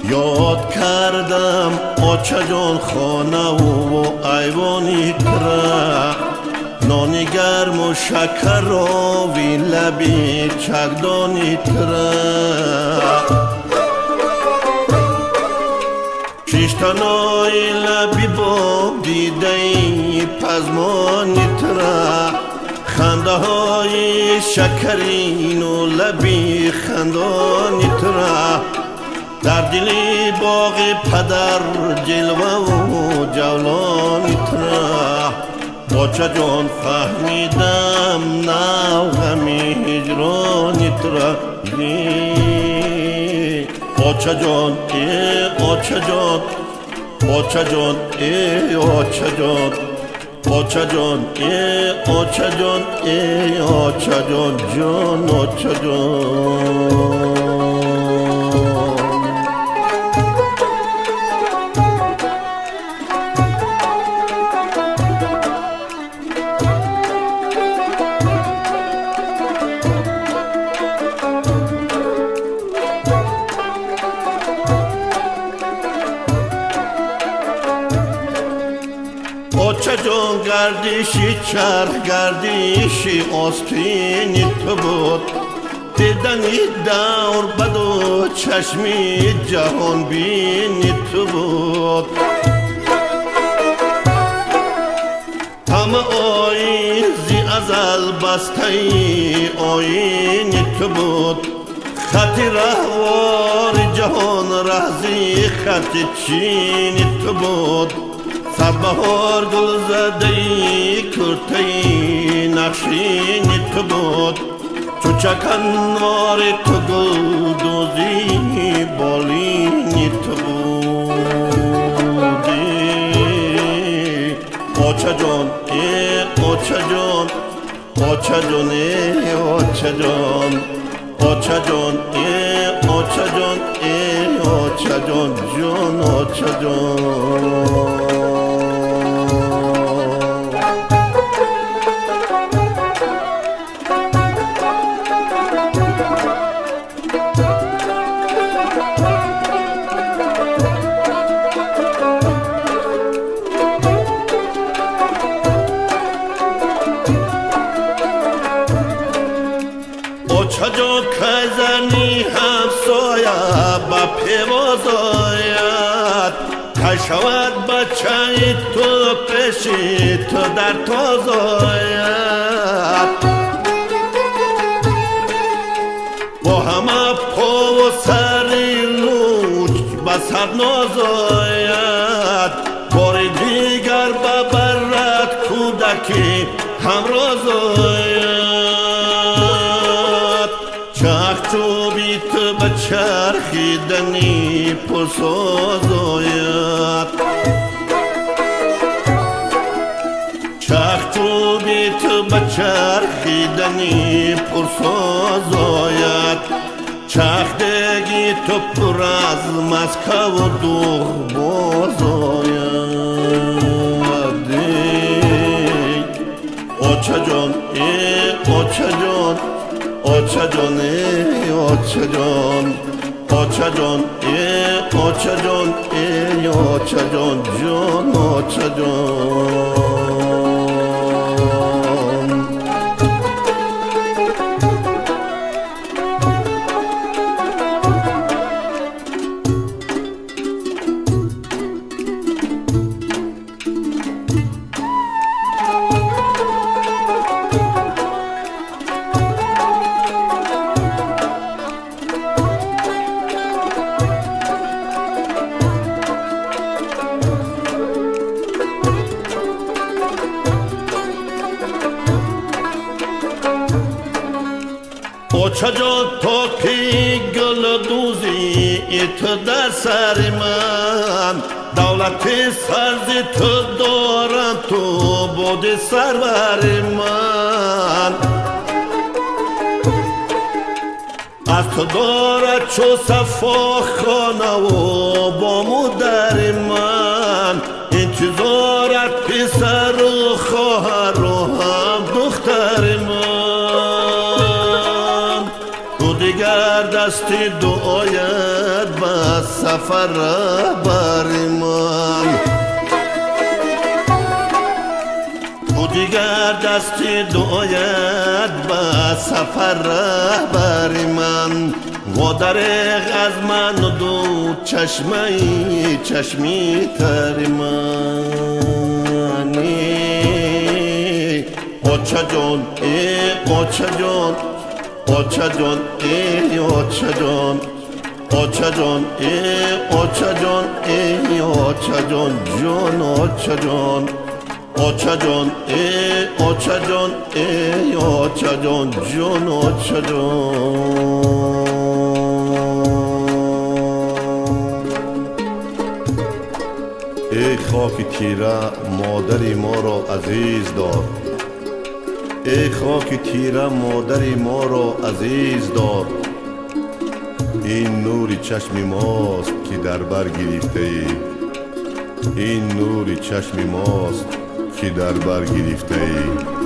یاد کردم آچه جان خانه و ایوانی تره، نانی گرم و شکر آوی لبی چکدانی تره، شیشتنای لبی با دیده پزمانی تره، خنده های شکرین و لبی خندانی تره، در دلی باغ پدر جلوه و جولانی تره. آچه جان فهمیدم نو غمی هجرانی تره. آچه جان ای آچه جان، آچه جان ای آچه جان، آچه جان ای آچه جان ای آچه جان جان آچه جان. آچه جان گردشی چرخ گردشی آستینی تو بود، دیدنی دور بد و چشمی جهان بینی تو بود، همه آیین زی ازل بسته آیینی تو بود، خط رهوار جهان رهزی خط چینی تو بود، سربهار گل زدهی کرتهی نقشینی تو بود، چو چکنوار تو گل دوزی بالینی تو بودی. آچه جان ای آچه جان، آچه جان ای آچه جان، آچه جان ای آچه جان ای آچه جان جان آچه جان. آچه جان کزنی همسایه با پیواز آید، کشود بچه تو پیشی تو در تاز آید، با همه پا و سری لوچ به سر ناز آید، بار دیگر ببرد کودکی همراز آید، چوبی تو به چرخیدنی پرساز آید، چوبی تو به چرخیدنی پرساز آید، چرخدگی تو پر از مسکه و دوغ باز آید. آچه جان ای آچه جان، آچه جان ای آچه جان، آچه جان ای آچه جان ای آچه جان جان آچه جان. آچه جان تا پی گل دوزی تو در سر من دولت سرزی تو دارم تو بود سرور من از تو دارد چو صفا خانه و با مادر من انتظارت پسر و خواهر و هم دختر من تو دیگر دستی دعایت به سفر رهبر من تو دیگر دستی دعایت به سفر رهبر من و دریغ از من دو چشمی تر منی اوچه جان ای اوچه جان اوچه جان ای اوچه جان اوچه جان ای اوچه جان ای اوچه جان جان اوچه جان اوچه جان ای اوچه جان ای اوچه جان جان اوچه جان ای خاک تیره مادری ما را عزیز دار ای خاک تیره مادری ما را عزیز دار این نور چشم ماست که در بر گرفته ای این نور چشم ماست که در بر گرفته ای